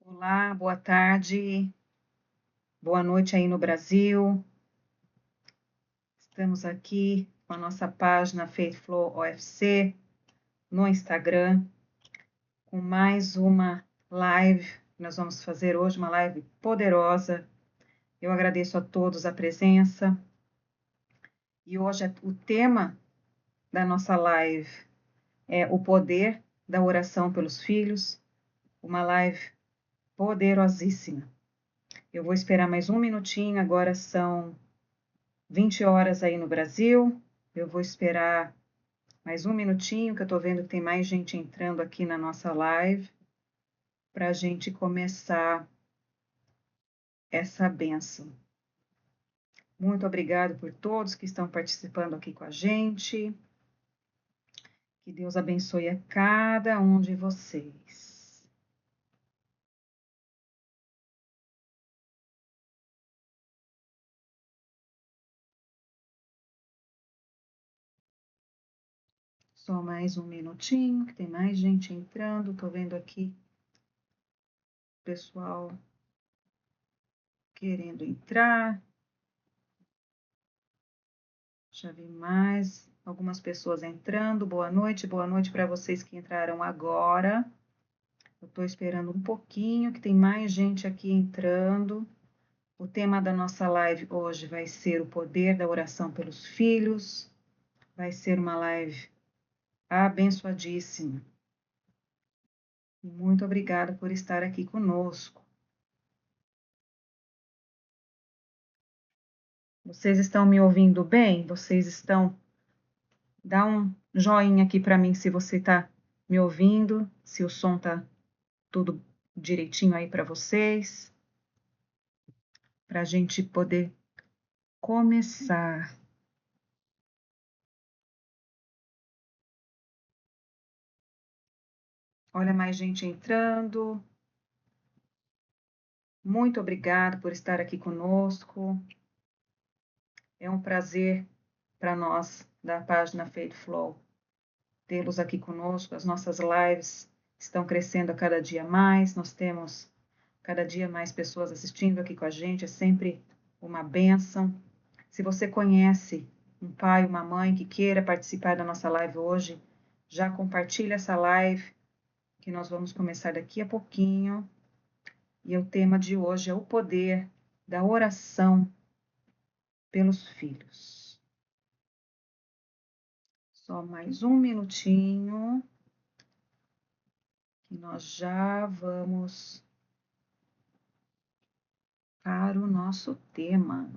Olá, boa tarde, boa noite aí no Brasil. Estamos aqui com a nossa página Faith Flow OFC no Instagram, com mais uma live. Nós vamos fazer hoje uma live poderosa. Eu agradeço a todos a presença. E hoje o tema da nossa live é o poder da oração pelos filhos, uma live poderosíssima. Eu vou esperar mais um minutinho, agora são 20 horas aí no Brasil. Eu vou esperar mais um minutinho, que eu estou vendo que tem mais gente entrando aqui na nossa live, para a gente começar essa bênção. Muito obrigado por todos que estão participando aqui com a gente. Que Deus abençoe a cada um de vocês. Só mais um minutinho, que tem mais gente entrando. Estou vendo aqui o pessoal querendo entrar. Já vi mais algumas pessoas entrando. Boa noite para vocês que entraram agora. Eu estou esperando um pouquinho, que tem mais gente aqui entrando. O tema da nossa live hoje vai ser o poder da oração pelos filhos. Vai ser uma live abençoadíssima. Muito obrigada por estar aqui conosco. Vocês estão me ouvindo bem? Vocês estão... Dá um joinha aqui para mim se você está me ouvindo, se o som está tudo direitinho aí para vocês, para a gente poder começar. Olha, mais gente entrando. Muito obrigada por estar aqui conosco. É um prazer para nós da página Faith Flow tê-los aqui conosco. As nossas lives estão crescendo a cada dia mais. Nós temos cada dia mais pessoas assistindo aqui com a gente. É sempre uma bênção. Se você conhece um pai, uma mãe que queira participar da nossa live hoje, já compartilha essa live, que nós vamos começar daqui a pouquinho. E o tema de hoje é o poder da oração pelos filhos. Só mais um minutinho, que nós já vamos para o nosso tema.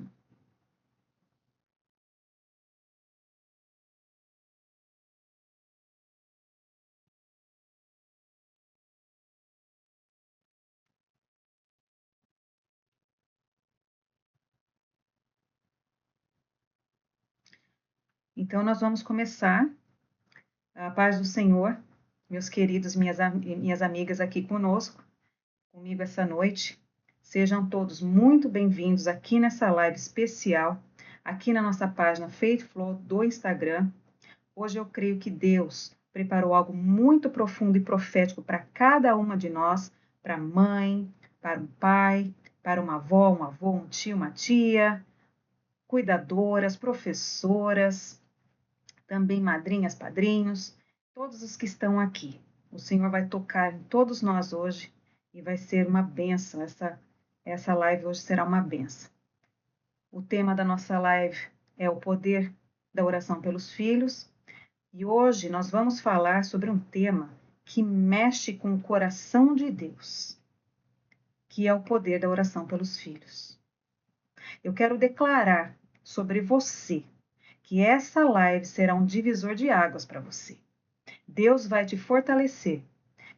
Então, nós vamos começar. A paz do Senhor, meus queridos, minhas amigas aqui comigo essa noite. Sejam todos muito bem-vindos aqui nessa live especial, aqui na nossa página Faith Flow do Instagram. Hoje eu creio que Deus preparou algo muito profundo e profético para cada uma de nós, para a mãe, para um pai, para uma avó, um avô, um tio, uma tia, cuidadoras, professoras, também madrinhas, padrinhos, todos os que estão aqui. O Senhor vai tocar em todos nós hoje e vai ser uma bênção. Essa live hoje será uma bênção. O tema da nossa live é o poder da oração pelos filhos. E hoje nós vamos falar sobre um tema que mexe com o coração de Deus, que é o poder da oração pelos filhos. Eu quero declarar sobre você que essa live será um divisor de águas para você. Deus vai te fortalecer,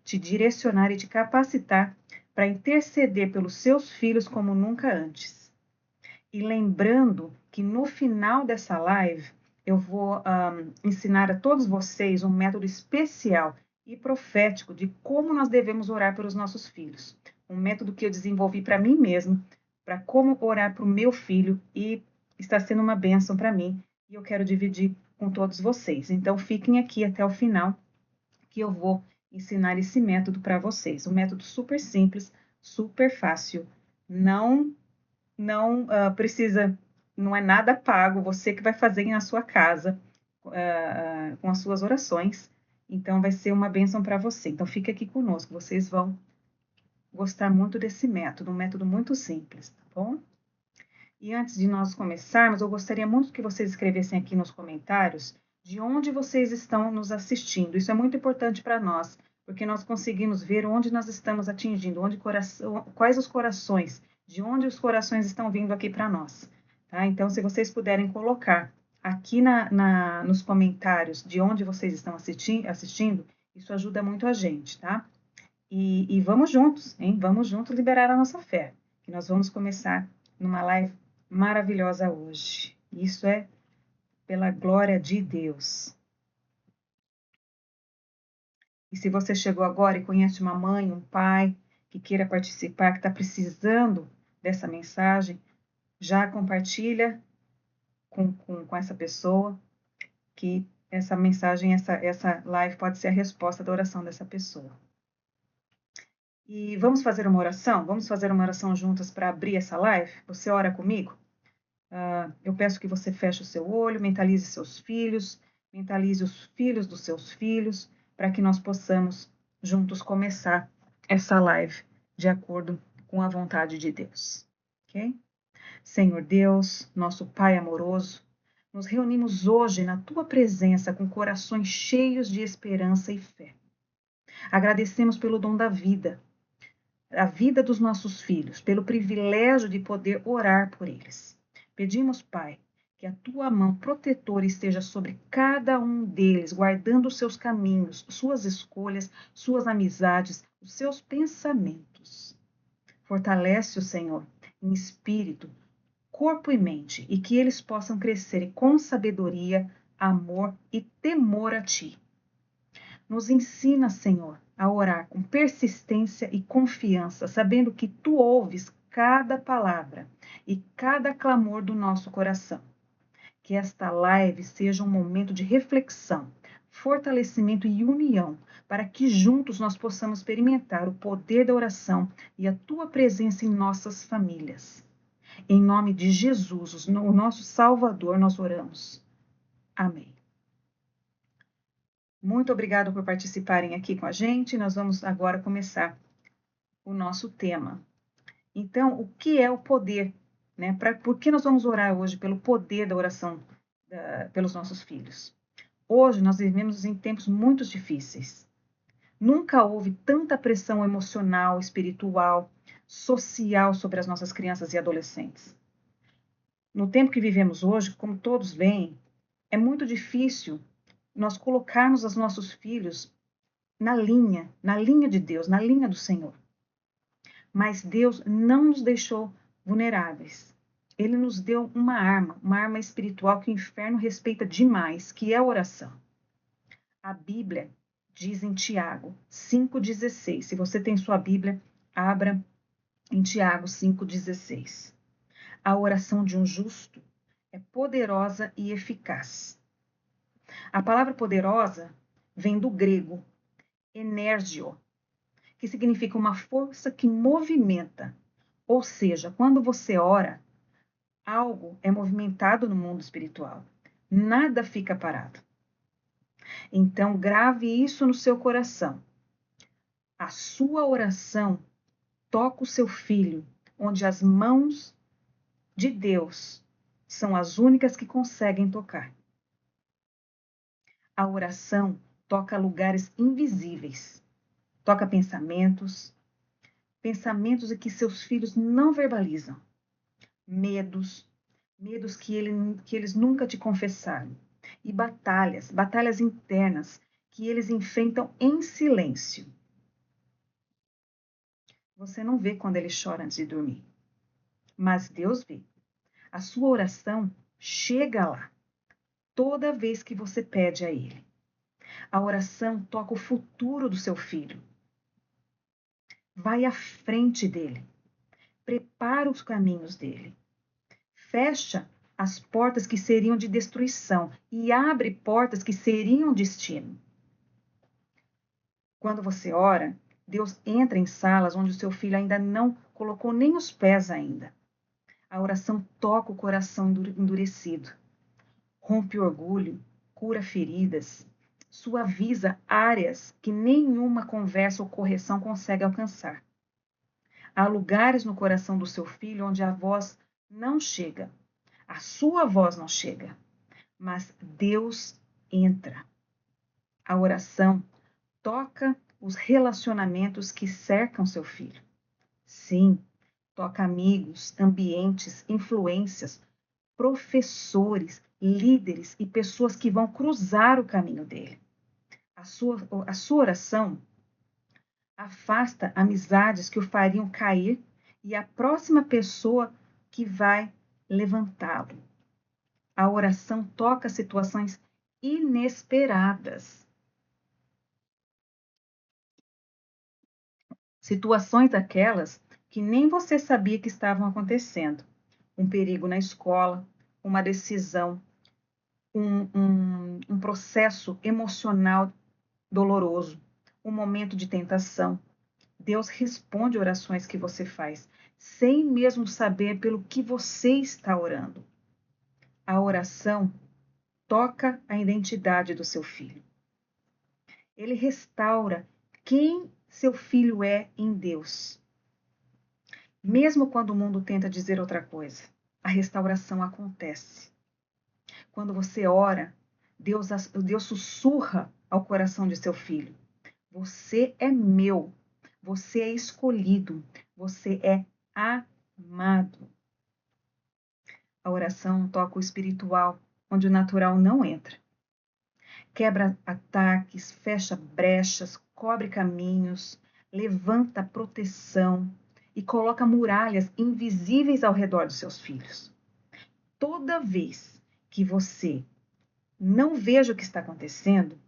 te direcionar e te capacitar para interceder pelos seus filhos como nunca antes. E lembrando que no final dessa live eu vou ensinar a todos vocês um método especial e profético de como nós devemos orar pelos nossos filhos. Um método que eu desenvolvi para mim mesmo, para como orar para o meu filho, e está sendo uma bênção para mim. E eu quero dividir com todos vocês. Então fiquem aqui até o final, que eu vou ensinar esse método para vocês. Um método super simples, super fácil. Não precisa, não é nada pago, você que vai fazer na sua casa com as suas orações. Então, vai ser uma bênção para você. Então, fica aqui conosco, vocês vão gostar muito desse método, um método muito simples, tá bom? E antes de nós começarmos, eu gostaria muito que vocês escrevessem aqui nos comentários de onde vocês estão nos assistindo. Isso é muito importante para nós, porque nós conseguimos ver onde nós estamos atingindo, quais os corações, de onde os corações estão vindo aqui para nós. Tá? Então, se vocês puderem colocar aqui nos comentários de onde vocês estão assistindo, isso ajuda muito a gente, tá? E vamos juntos, hein? Vamos juntos liberar a nossa fé, que nós vamos começar numa live maravilhosa hoje. Isso é pela glória de Deus. E se você chegou agora e conhece uma mãe, um pai que queira participar, que está precisando dessa mensagem, já compartilha com essa pessoa, que essa mensagem, essa live pode ser a resposta da oração dessa pessoa. E vamos fazer uma oração? Vamos fazer uma oração juntas para abrir essa live? Você ora comigo? Eu peço que você feche o seu olho, mentalize seus filhos, mentalize os filhos dos seus filhos, para que nós possamos juntos começar essa live de acordo com a vontade de Deus. Ok? Senhor Deus, nosso Pai amoroso, nos reunimos hoje na Tua presença com corações cheios de esperança e fé. Agradecemos pelo dom da vida, a vida dos nossos filhos, pelo privilégio de poder orar por eles. Pedimos, Pai, que a tua mão protetora esteja sobre cada um deles, guardando os seus caminhos, suas escolhas, suas amizades, os seus pensamentos. Fortalece o Senhor em espírito, corpo e mente, e que eles possam crescer com sabedoria, amor e temor a ti. Nos ensina, Senhor, a orar com persistência e confiança, sabendo que tu ouves cada palavra e cada clamor do nosso coração. Que esta live seja um momento de reflexão, fortalecimento e união, para que juntos nós possamos experimentar o poder da oração e a tua presença em nossas famílias. Em nome de Jesus, o nosso Salvador, nós oramos. Amém. Muito obrigado por participarem aqui com a gente. Nós vamos agora começar o nosso tema. Então, o que é o poder? Né? Por que nós vamos orar hoje pelo poder da oração pelos nossos filhos? Hoje nós vivemos em tempos muito difíceis. Nunca houve tanta pressão emocional, espiritual, social sobre as nossas crianças e adolescentes. No tempo que vivemos hoje, como todos veem, é muito difícil nós colocarmos os nossos filhos na linha de Deus, na linha do Senhor. Mas Deus não nos deixou vulneráveis. Ele nos deu uma arma espiritual que o inferno respeita demais, que é a oração. A Bíblia diz em Tiago 5,16. Se você tem sua Bíblia, abra em Tiago 5,16. A oração de um justo é poderosa e eficaz. A palavra poderosa vem do grego energio, que significa uma força que movimenta. Ou seja, quando você ora, algo é movimentado no mundo espiritual. Nada fica parado. Então, grave isso no seu coração. A sua oração toca o seu filho, onde as mãos de Deus são as únicas que conseguem tocar. A oração toca lugares invisíveis. Toca pensamentos que seus filhos não verbalizam. Medos que eles nunca te confessaram. E batalhas internas que eles enfrentam em silêncio. Você não vê quando ele chora antes de dormir, mas Deus vê. A sua oração chega lá, toda vez que você pede a Ele. A oração toca o futuro do seu filho. Vai à frente dele. Prepara os caminhos dele. Fecha as portas que seriam de destruição e abre portas que seriam destino. Quando você ora, Deus entra em salas onde o seu filho ainda não colocou nem os pés ainda. A oração toca o coração endurecido, rompe o orgulho, cura feridas, suaviza áreas que nenhuma conversa ou correção consegue alcançar. Há lugares no coração do seu filho onde a voz não chega, a sua voz não chega, mas Deus entra. A oração toca os relacionamentos que cercam seu filho. Sim, toca amigos, ambientes, influências, professores, líderes e pessoas que vão cruzar o caminho dele. A sua oração afasta amizades que o fariam cair e a próxima pessoa que vai levantá-lo. A oração toca situações inesperadas. Situações aquelas que nem você sabia que estavam acontecendo. Um perigo na escola, uma decisão, um processo emocional doloroso, um momento de tentação. Deus responde orações que você faz, sem mesmo saber pelo que você está orando. A oração toca a identidade do seu filho. Ele restaura quem seu filho é em Deus. Mesmo quando o mundo tenta dizer outra coisa, a restauração acontece. Quando você ora, Deus sussurra ao coração de seu filho: você é meu, você é escolhido, você é amado. A oração toca o espiritual, onde o natural não entra. Quebra ataques, fecha brechas, cobre caminhos, levanta proteção e coloca muralhas invisíveis ao redor dos seus filhos. Toda vez que você não veja o que está acontecendo,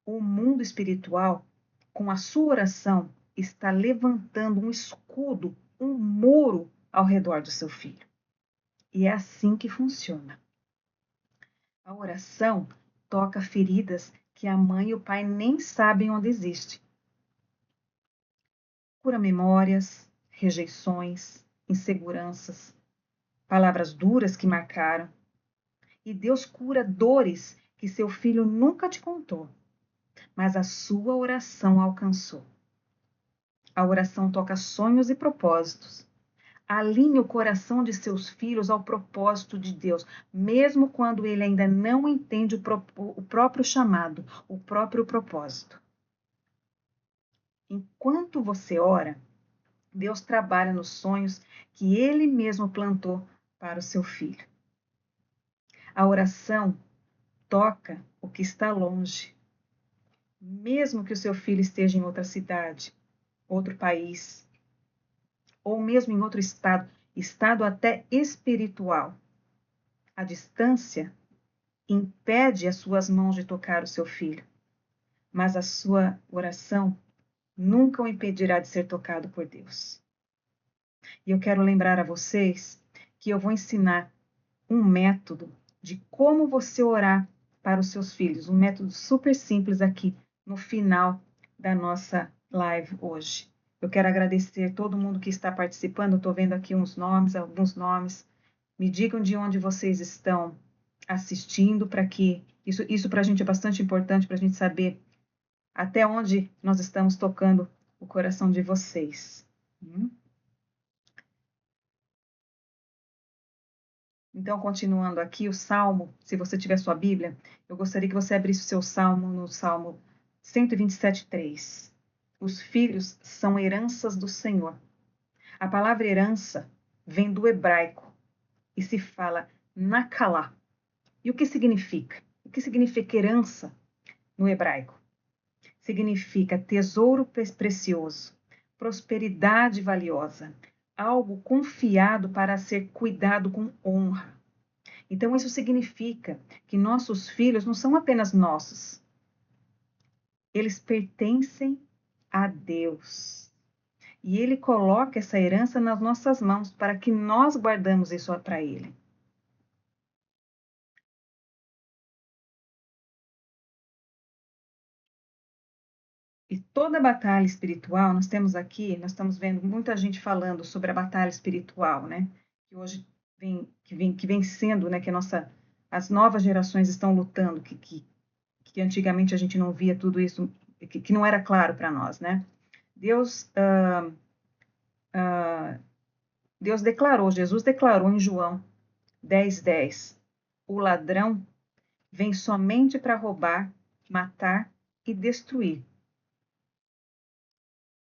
o mundo espiritual, com a sua oração, está levantando um escudo, um muro ao redor do seu filho. E é assim que funciona. A oração toca feridas que a mãe e o pai nem sabem onde existem. Cura memórias, rejeições, inseguranças, palavras duras que marcaram. E Deus cura dores que seu filho nunca te contou, mas a sua oração alcançou. A oração toca sonhos e propósitos. Alinhe o coração de seus filhos ao propósito de Deus, mesmo quando ele ainda não entende o próprio chamado, o próprio propósito. Enquanto você ora, Deus trabalha nos sonhos que ele mesmo plantou para o seu filho. A oração toca o que está longe, mesmo que o seu filho esteja em outra cidade, outro país, ou mesmo em outro estado até espiritual. A distância impede as suas mãos de tocar o seu filho, mas a sua oração nunca o impedirá de ser tocado por Deus. E eu quero lembrar a vocês que eu vou ensinar um método de como você orar para os seus filhos, um método super simples aqui no final da nossa live hoje. Eu quero agradecer todo mundo que está participando. Estou vendo aqui alguns nomes. Me digam de onde vocês estão assistindo, para que isso para a gente é bastante importante, para a gente saber até onde nós estamos tocando o coração de vocês. Então, continuando aqui, o Salmo, se você tiver sua Bíblia, eu gostaria que você abrisse o seu Salmo no Salmo 127:3. Os filhos são heranças do Senhor. A palavra herança vem do hebraico e se fala nakalá. E o que significa? O que significa herança no hebraico? Significa tesouro precioso, prosperidade valiosa, algo confiado para ser cuidado com honra. Então, isso significa que nossos filhos não são apenas nossos, eles pertencem a Deus. E Ele coloca essa herança nas nossas mãos para que nós guardamos isso para Ele. E toda batalha espiritual, nós estamos vendo muita gente falando sobre a batalha espiritual, né? Que hoje vem sendo, né? As novas gerações estão lutando, que antigamente a gente não via tudo isso, que não era claro para nós, né? Deus, Deus declarou, Jesus declarou em João 10:10, o ladrão vem somente para roubar, matar e destruir.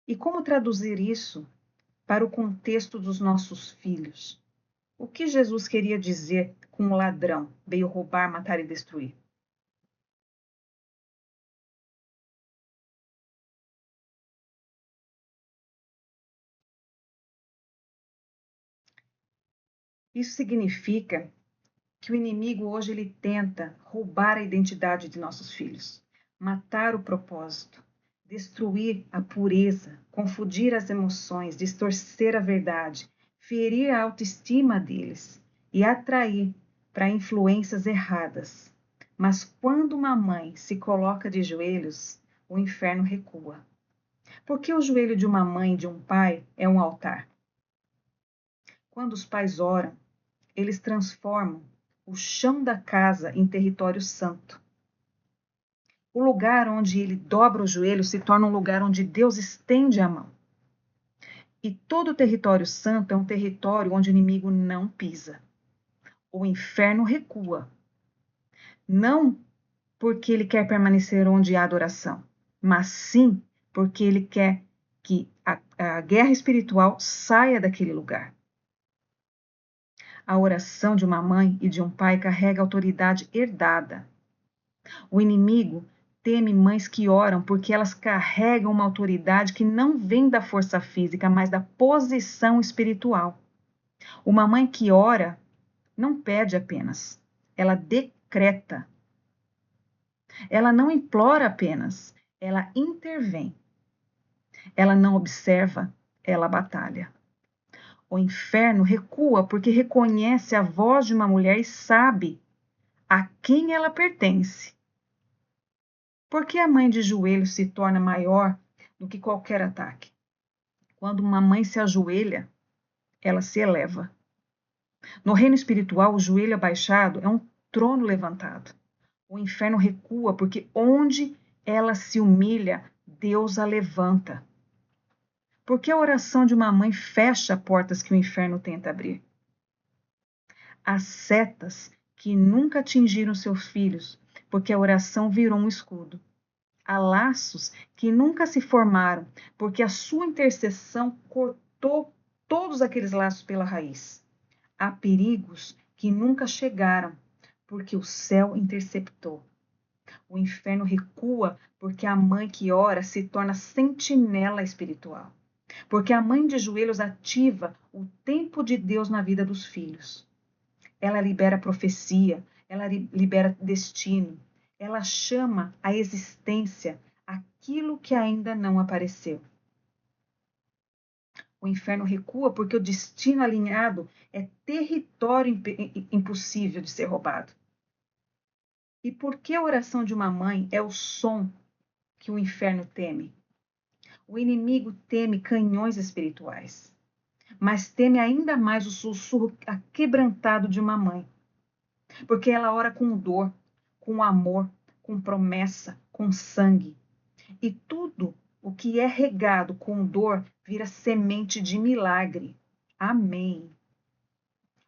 E como traduzir isso para o contexto dos nossos filhos? O que Jesus queria dizer com o ladrão veio roubar, matar e destruir? Isso significa que o inimigo hoje ele tenta roubar a identidade de nossos filhos, matar o propósito, destruir a pureza, confundir as emoções, distorcer a verdade, ferir a autoestima deles e atrair para influências erradas. Mas quando uma mãe se coloca de joelhos, o inferno recua. Porque o joelho de uma mãe e de um pai é um altar. Quando os pais oram, eles transformam o chão da casa em território santo. O lugar onde ele dobra o joelho se torna um lugar onde Deus estende a mão. E todo o território santo é um território onde o inimigo não pisa. O inferno recua. Não porque ele quer permanecer onde há adoração, mas sim porque ele quer que a guerra espiritual saia daquele lugar. A oração de uma mãe e de um pai carrega autoridade herdada. O inimigo teme mães que oram porque elas carregam uma autoridade que não vem da força física, mas da posição espiritual. Uma mãe que ora não pede apenas, ela decreta. Ela não implora apenas, ela intervém. Ela não observa, ela batalha. O inferno recua porque reconhece a voz de uma mulher e sabe a quem ela pertence. Por que a mãe de joelhos se torna maior do que qualquer ataque? Quando uma mãe se ajoelha, ela se eleva. No reino espiritual, o joelho abaixado é um trono levantado. O inferno recua porque onde ela se humilha, Deus a levanta. Porque a oração de uma mãe fecha portas que o inferno tenta abrir. Há setas que nunca atingiram seus filhos, porque a oração virou um escudo. Há laços que nunca se formaram, porque a sua intercessão cortou todos aqueles laços pela raiz. Há perigos que nunca chegaram, porque o céu interceptou. O inferno recua porque a mãe que ora se torna sentinela espiritual. Porque a mãe de joelhos ativa o tempo de Deus na vida dos filhos. Ela libera profecia, ela libera destino, ela chama à existência aquilo que ainda não apareceu. O inferno recua porque o destino alinhado é território impossível de ser roubado. E por que a oração de uma mãe é o som que o inferno teme? O inimigo teme canhões espirituais, mas teme ainda mais o sussurro aquebrantado de uma mãe, porque ela ora com dor, com amor, com promessa, com sangue. E tudo o que é regado com dor vira semente de milagre. Amém.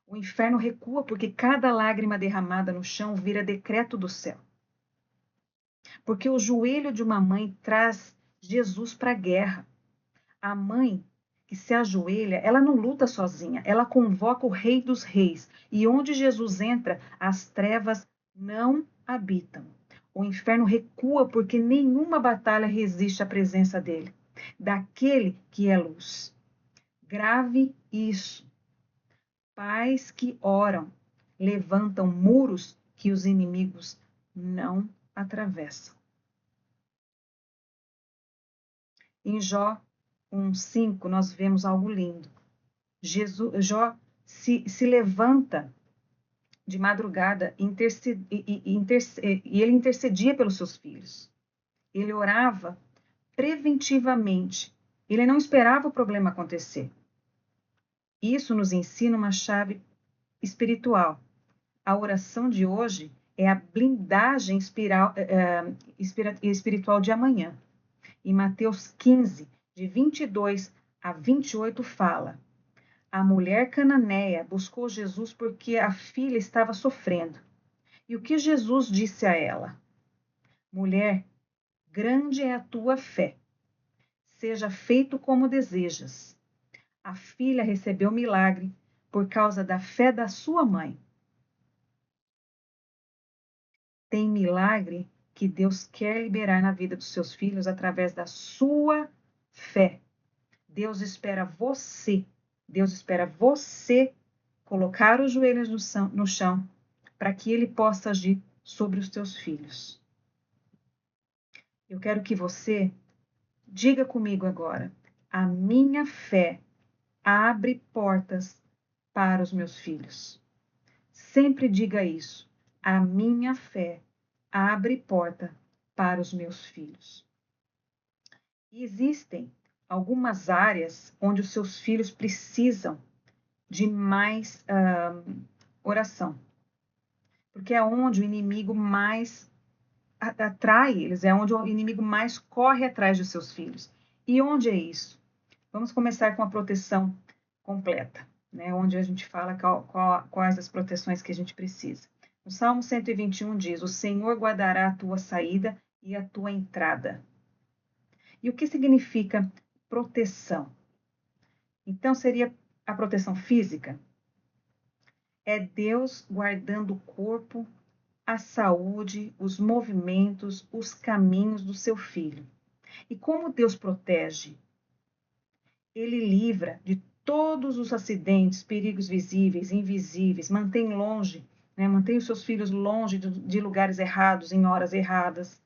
O inferno recua porque cada lágrima derramada no chão vira decreto do céu. Porque o joelho de uma mãe traz Jesus para a guerra. A mãe que se ajoelha, ela não luta sozinha, ela convoca o Rei dos Reis. E onde Jesus entra, as trevas não habitam. O inferno recua porque nenhuma batalha resiste à presença dele, daquele que é luz. Grave isso. Pais que oram levantam muros que os inimigos não atravessam. Em Jó 1:5, nós vemos algo lindo. Jó se levanta de madrugada e ele intercedia pelos seus filhos. Ele orava preventivamente. Ele não esperava o problema acontecer. Isso nos ensina uma chave espiritual. A oração de hoje é a blindagem espiritual de amanhã. Em Mateus 15, de 22 a 28, fala: a mulher cananeia buscou Jesus porque a filha estava sofrendo. E o que Jesus disse a ela? Mulher, grande é a tua fé. Seja feito como desejas. A filha recebeu milagre por causa da fé da sua mãe. Tem milagre que Deus quer liberar na vida dos seus filhos através da sua fé. Deus espera você colocar os joelhos no chão para que Ele possa agir sobre os teus filhos. Eu quero que você diga comigo agora: a minha fé abre portas para os meus filhos. Sempre diga isso. A minha fé abre porta para os meus filhos. E existem algumas áreas onde os seus filhos precisam de mais oração. Porque é onde o inimigo mais atrai eles, é onde o inimigo mais corre atrás dos seus filhos. E onde é isso? Vamos começar com a proteção completa, né? Onde a gente fala quais as proteções que a gente precisa. O Salmo 121 diz: o Senhor guardará a tua saída e a tua entrada. E o que significa proteção? Então, seria a proteção física? É Deus guardando o corpo, a saúde, os movimentos, os caminhos do seu filho. E como Deus protege? Ele livra de todos os acidentes, perigos visíveis, invisíveis, mantém longe, né? Mantém os seus filhos longe de lugares errados, em horas erradas,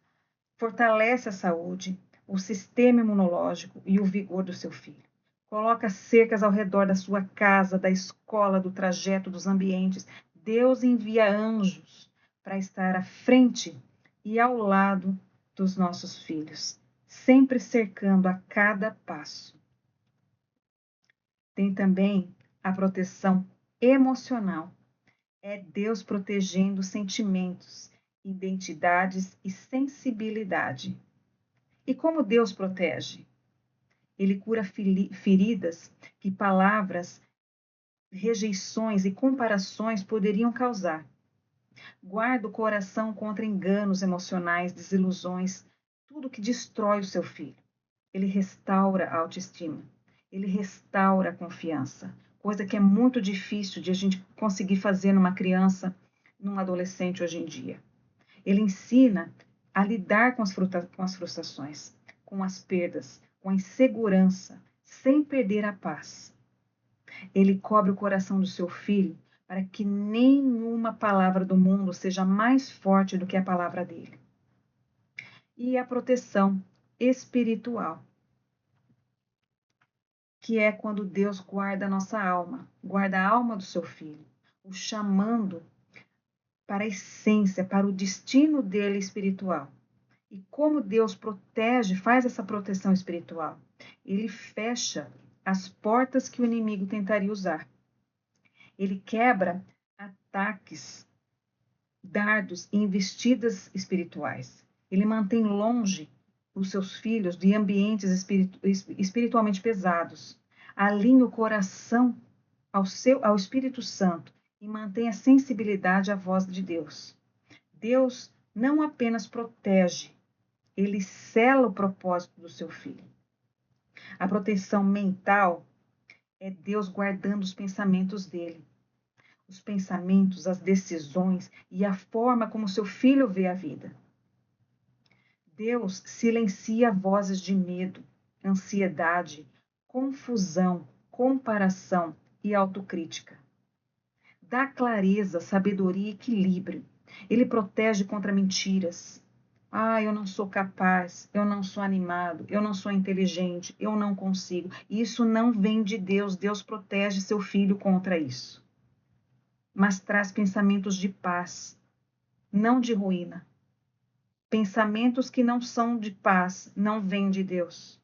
fortalece a saúde, o sistema imunológico e o vigor do seu filho. Coloca cercas ao redor da sua casa, da escola, do trajeto, dos ambientes. Deus envia anjos para estar à frente e ao lado dos nossos filhos, sempre cercando a cada passo. Tem também a proteção emocional. É Deus protegendo sentimentos, identidades e sensibilidade. E como Deus protege? Ele cura feridas que palavras, rejeições e comparações poderiam causar. Guarda o coração contra enganos emocionais, desilusões, tudo que destrói o seu filho. Ele restaura a autoestima. Ele restaura a confiança, coisa que é muito difícil de a gente conseguir fazer numa criança, num adolescente hoje em dia. Ele ensina a lidar com as frustrações, com as perdas, com a insegurança, sem perder a paz. Ele cobre o coração do seu filho para que nenhuma palavra do mundo seja mais forte do que a palavra dele. E a proteção espiritual, que é quando Deus guarda a nossa alma, guarda a alma do seu filho, o chamando para a essência, para o destino dele espiritual. E como Deus protege, faz essa proteção espiritual? Ele fecha as portas que o inimigo tentaria usar. Ele quebra ataques, dardos e investidas espirituais. Ele mantém longe os seus filhos de ambientes espiritualmente pesados. Alinha o coração ao Espírito Santo e mantém a sensibilidade à voz de Deus. Deus não apenas protege, ele sela o propósito do seu filho. A proteção mental é Deus guardando os pensamentos dele. Os pensamentos, as decisões e a forma como seu filho vê a vida. Deus silencia vozes de medo, ansiedade, confusão, comparação e autocrítica. Dá clareza, sabedoria e equilíbrio. Ele protege contra mentiras. Eu não sou capaz, eu não sou animado, eu não sou inteligente, eu não consigo. Isso não vem de Deus. Deus protege seu filho contra isso. Mas traz pensamentos de paz, não de ruína. Pensamentos que não são de paz não vêm de Deus.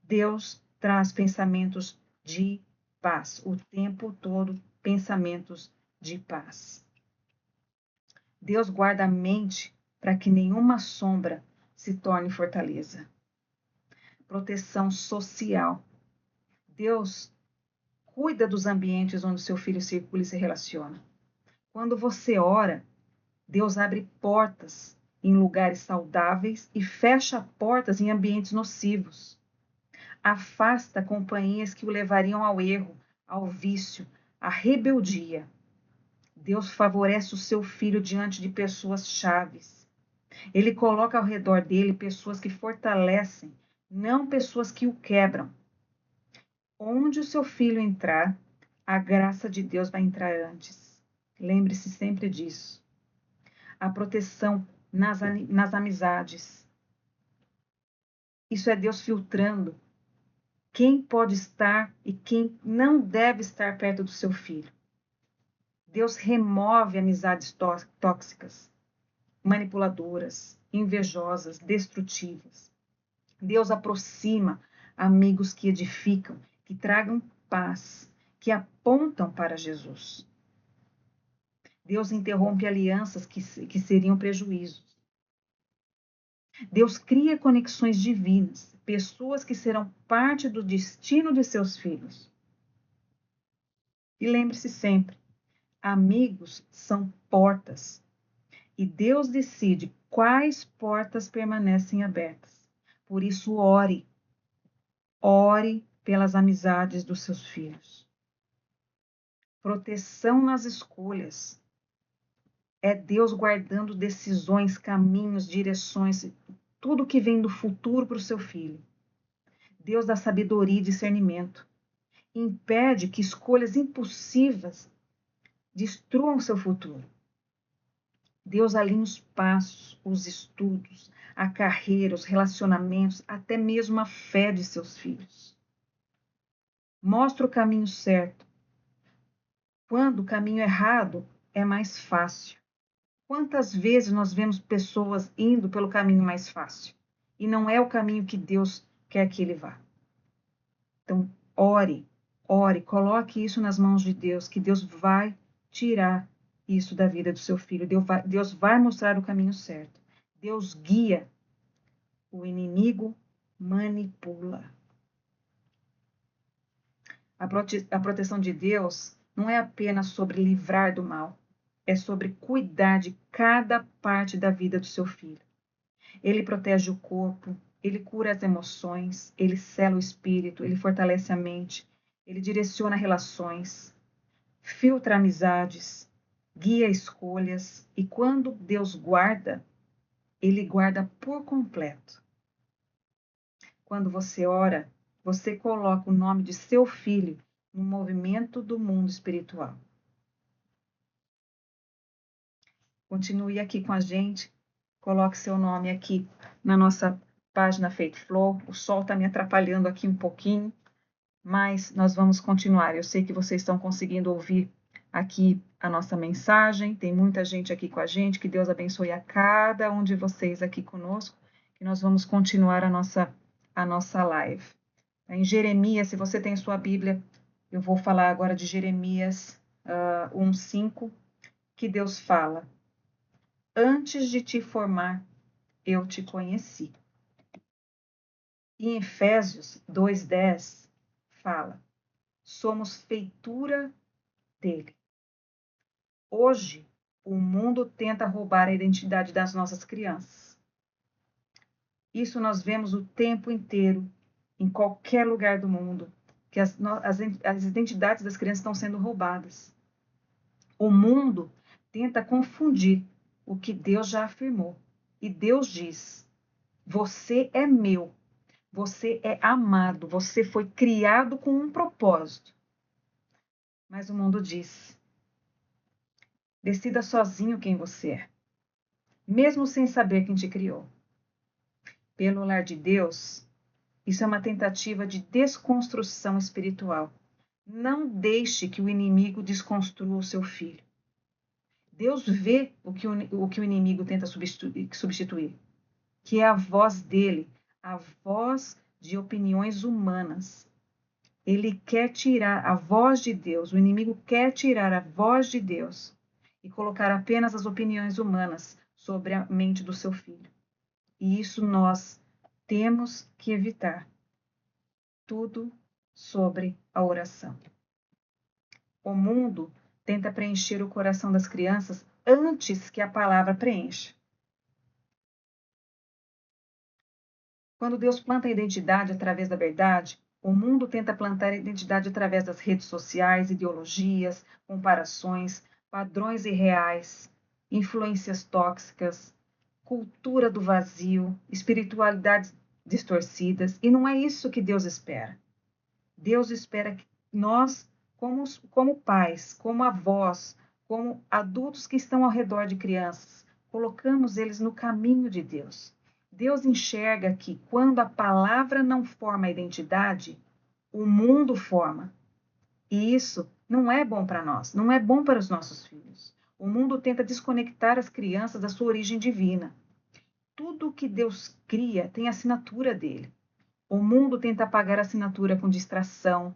Deus traz pensamentos de paz, o tempo todo, pensamentos de paz. Deus guarda a mente para que nenhuma sombra se torne fortaleza. Proteção social. Deus cuida dos ambientes onde seu filho circula e se relaciona. Quando você ora, Deus abre portas em lugares saudáveis e fecha portas em ambientes nocivos. Afasta companhias que o levariam ao erro, ao vício, à rebeldia. Deus favorece o seu filho diante de pessoas chaves. Ele coloca ao redor dele pessoas que fortalecem, não pessoas que o quebram. Onde o seu filho entrar, a graça de Deus vai entrar antes. Lembre-se sempre disso. A proteção nas amizades. Isso é Deus filtrando quem pode estar e quem não deve estar perto do seu filho. Deus remove amizades tóxicas, manipuladoras, invejosas, destrutivas. Deus aproxima amigos que edificam, que tragam paz, que apontam para Jesus. Deus interrompe alianças que seriam prejuízos. Deus cria conexões divinas, pessoas que serão parte do destino de seus filhos. E lembre-se sempre, amigos são portas, e Deus decide quais portas permanecem abertas. Por isso, ore pelas amizades dos seus filhos. Proteção nas escolhas. É Deus guardando decisões, caminhos, direções, tudo que vem do futuro para o seu filho. Deus dá sabedoria e discernimento. Impede que escolhas impulsivas destruam seu futuro. Deus alinha os passos, os estudos, a carreira, os relacionamentos, até mesmo a fé de seus filhos. Mostra o caminho certo. Quando o caminho errado é mais fácil. Quantas vezes nós vemos pessoas indo pelo caminho mais fácil e não é o caminho que Deus quer que ele vá? Então, ore, coloque isso nas mãos de Deus, que Deus vai tirar isso da vida do seu filho. Deus vai mostrar o caminho certo. Deus guia, o inimigo manipula. A proteção de Deus não é apenas sobre livrar do mal, é sobre cuidar de cada parte da vida do seu filho. Ele protege o corpo, ele cura as emoções, ele sela o espírito, ele fortalece a mente, ele direciona relações, filtra amizades, guia escolhas, e quando Deus guarda, ele guarda por completo. Quando você ora, você coloca o nome de seu filho no movimento do mundo espiritual. Continue aqui com a gente, coloque seu nome aqui na nossa página Faith Flow. O sol está me atrapalhando aqui um pouquinho, mas nós vamos continuar. Eu sei que vocês estão conseguindo ouvir aqui a nossa mensagem, tem muita gente aqui com a gente, que Deus abençoe a cada um de vocês aqui conosco, que nós vamos continuar a nossa live. Em Jeremias, se você tem sua Bíblia, eu vou falar agora de Jeremias 1:5, que Deus fala: antes de te formar, eu te conheci. E em Efésios 2:10 fala: somos feitura dele. Hoje, o mundo tenta roubar a identidade das nossas crianças. Isso nós vemos o tempo inteiro, em qualquer lugar do mundo, que as identidades das crianças estão sendo roubadas. O mundo tenta confundir o que Deus já afirmou. E Deus diz: você é meu, você é amado, você foi criado com um propósito. Mas o mundo diz: decida sozinho quem você é, mesmo sem saber quem te criou. Pelo lar de Deus, isso é uma tentativa de desconstrução espiritual. Não deixe que o inimigo desconstrua o seu filho. Deus vê o que o inimigo tenta substituir, que é a voz dele, a voz de opiniões humanas. Ele quer tirar a voz de Deus, o inimigo quer tirar a voz de Deus e colocar apenas as opiniões humanas sobre a mente do seu filho. E isso nós temos que evitar. Tudo sobre a oração. O mundo tenta preencher o coração das crianças antes que a palavra preencha. Quando Deus planta a identidade através da verdade, o mundo tenta plantar a identidade através das redes sociais, ideologias, comparações, padrões irreais, influências tóxicas, cultura do vazio, espiritualidades distorcidas. E não é isso que Deus espera. Deus espera que nós, como pais, como avós, como adultos que estão ao redor de crianças, colocamos eles no caminho de Deus. Deus enxerga que quando a palavra não forma a identidade, o mundo forma. E isso não é bom para nós, não é bom para os nossos filhos. O mundo tenta desconectar as crianças da sua origem divina. Tudo que Deus cria tem a assinatura dele. O mundo tenta apagar a assinatura com distração,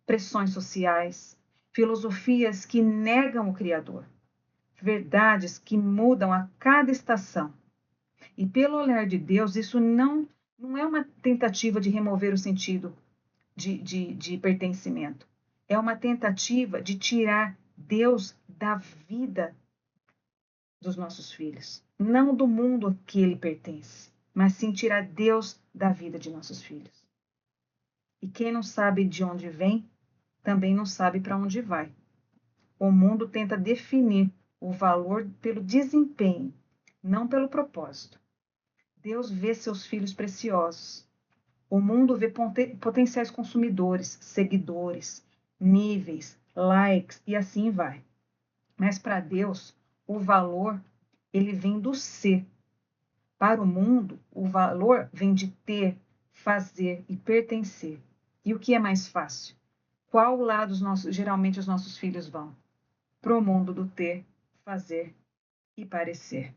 pressões sociais, filosofias que negam o Criador, verdades que mudam a cada estação. E pelo olhar de Deus, isso não é uma tentativa de remover o sentido de pertencimento. É uma tentativa de tirar Deus da vida dos nossos filhos. Não do mundo a que ele pertence, mas sim tirar Deus da vida de nossos filhos. E quem não sabe de onde vem, também não sabe para onde vai. O mundo tenta definir o valor pelo desempenho, não pelo propósito. Deus vê seus filhos preciosos. O mundo vê potenciais consumidores, seguidores, níveis, likes e assim vai. Mas para Deus, o valor, ele vem do ser. Para o mundo, o valor vem de ter, fazer e pertencer. E o que é mais fácil? Qual lado geralmente os nossos filhos vão? Para o mundo do ter, fazer e parecer.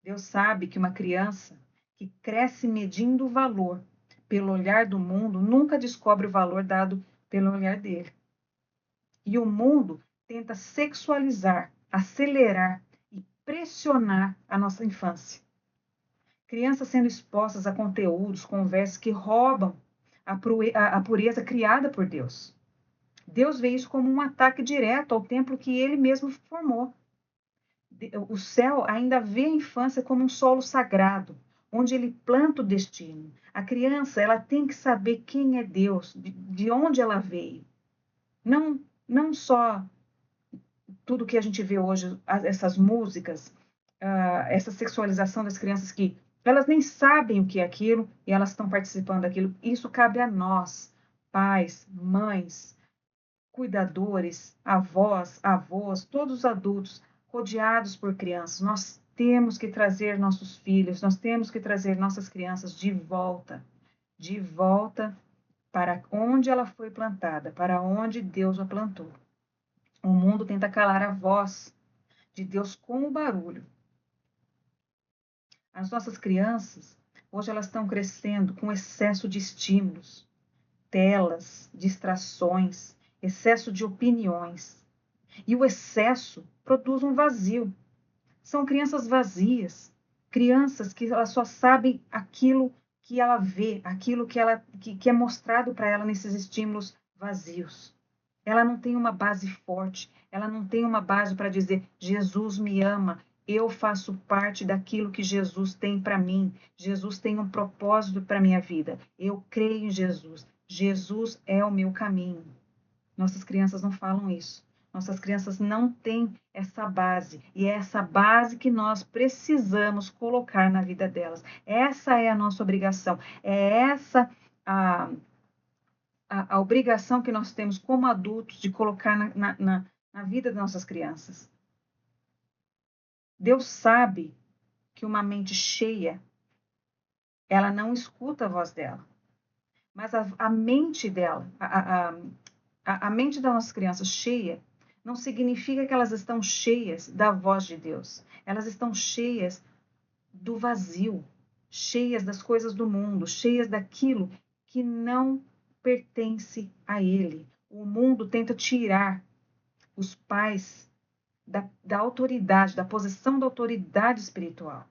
Deus sabe que uma criança que cresce medindo o valor pelo olhar do mundo nunca descobre o valor dado pelo olhar dele. E o mundo tenta sexualizar, acelerar e pressionar a nossa infância. Crianças sendo expostas a conteúdos, conversas que roubam a pureza criada por Deus. Deus vê isso como um ataque direto ao templo que ele mesmo formou. O céu ainda vê a infância como um solo sagrado, onde ele planta o destino. A criança, ela tem que saber quem é Deus, de onde ela veio. Não só tudo que a gente vê hoje, essas músicas, essa sexualização das crianças que elas nem sabem o que é aquilo e elas estão participando daquilo. Isso cabe a nós, pais, mães, cuidadores, avós, avós, todos os adultos rodeados por crianças. Nós temos que trazer nossos filhos, nós temos que trazer nossas crianças de volta para onde ela foi plantada, para onde Deus a plantou. O mundo tenta calar a voz de Deus com o barulho. As nossas crianças, hoje elas estão crescendo com excesso de estímulos, telas, distrações, excesso de opiniões. E o excesso produz um vazio. São crianças vazias, crianças que elas só sabem aquilo que ela vê, aquilo que é mostrado para ela nesses estímulos vazios. Ela não tem uma base forte, ela não tem uma base para dizer: Jesus me ama, eu faço parte daquilo que Jesus tem para mim. Jesus tem um propósito para minha vida. Eu creio em Jesus. Jesus é o meu caminho. Nossas crianças não falam isso. Nossas crianças não têm essa base. E é essa base que nós precisamos colocar na vida delas. Essa é a nossa obrigação. É essa a obrigação que nós temos como adultos de colocar na vida das nossas crianças. Deus sabe que uma mente cheia, ela não escuta a voz dela. Mas a mente dela, a mente das nossas crianças cheia, não significa que elas estão cheias da voz de Deus. Elas estão cheias do vazio, cheias das coisas do mundo, cheias daquilo que não pertence a Ele. O mundo tenta tirar os pais da autoridade, da posição da autoridade espiritual.